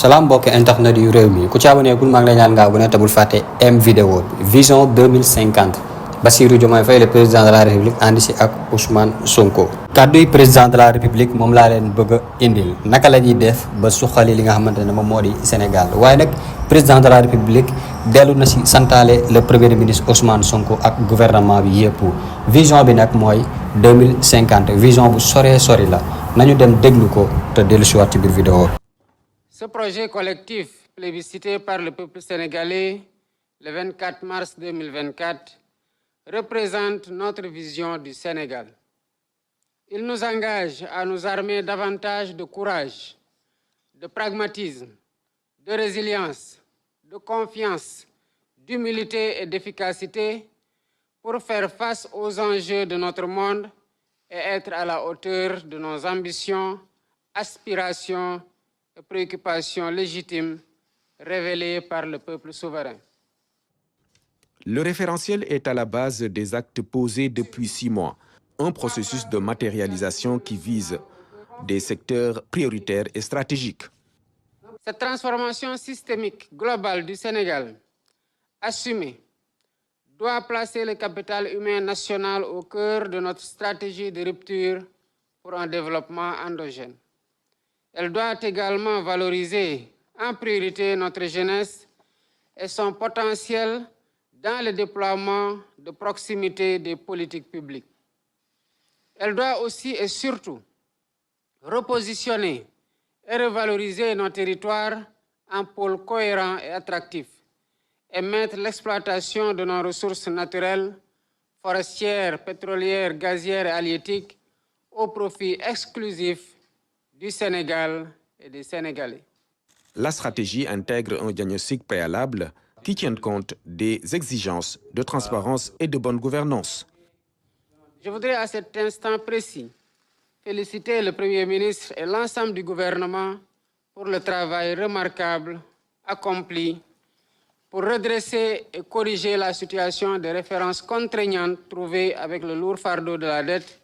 Salam mbokk internet yu réew mi ku ci abonné gul maa ngi lay ñaan nga abonné te bul fàtte m vidéo vision 2050 Bassirou Diomaye Faye le président de la république ànd si ak Ousmane Sonko. kàdduy président de la république moom laa leen bëgg a indil naka la ñuy def ba suqali li nga xamante ne moom moo di Sénégal waaye nag président de la république dellu na si santaale le premier ministre Ousmane Sonko ak gouvernement bi yëpp vision bi nag mooy 2050 vision bu soree sori la nañu dem déglu ko te dellu si waat ci biir vidéo. Ce projet collectif plébiscité par le peuple sénégalais le 24 mars 2024 représente notre vision du Sénégal. Il nous engage à nous armer davantage de courage, de pragmatisme, de résilience, de confiance, d'humilité et d'efficacité pour faire face aux enjeux de notre monde et être à la hauteur de nos ambitions, aspirations et préoccupations légitimes révélées par le peuple souverain. Le référentiel est à la base des actes posés depuis 6 mois, un processus de matérialisation qui vise des secteurs prioritaires et stratégiques. Cette transformation systémique globale du Sénégal, assumée, doit placer le capital humain national au cœur de notre stratégie de rupture pour un développement endogène. Elle doit également valoriser en priorité notre jeunesse et son potentiel dans le déploiement de proximité des politiques publiques. Elle doit aussi et surtout repositionner et revaloriser nos territoires en pôles cohérents et attractifs et mettre l'exploitation de nos ressources naturelles, forestières, pétrolières, gazières et halieutiques au profit exclusif du Sénégal et des Sénégalais. La stratégie intègre un diagnostic préalable qui tient compte des exigences de transparence et de bonne gouvernance. Je voudrais à cet instant précis féliciter le Premier ministre et l'ensemble du gouvernement pour le travail remarquable accompli pour redresser et corriger la situation des références contraignantes trouvées avec le lourd fardeau de la dette,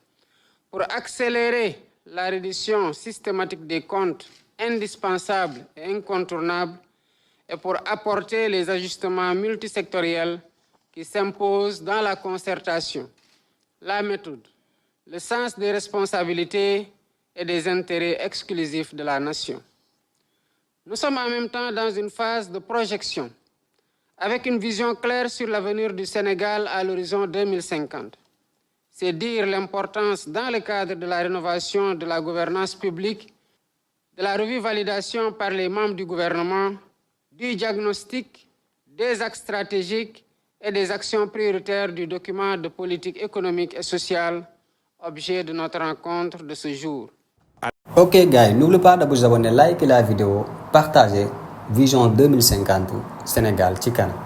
pour accélérer la reddition systématique des comptes indispensables et incontournables et pour apporter les ajustements multisectoriels qui s'imposent dans la concertation, la méthode, le sens des responsabilités et des intérêts exclusifs de la nation. Nous sommes en même temps dans une phase de projection, avec une vision claire sur l'avenir du Sénégal à l'horizon 2050. C'est dire l'importance, dans le cadre de la rénovation de la gouvernance publique, de la revue validation par les membres du gouvernement, du diagnostic, des axes stratégiques et des actions prioritaires du document de politique économique et sociale, objet de notre rencontre de ce jour. Ok gars, n'oubliez pas de vous abonner, liker la vidéo, partager Vision 2050 Sénégal ci kanam.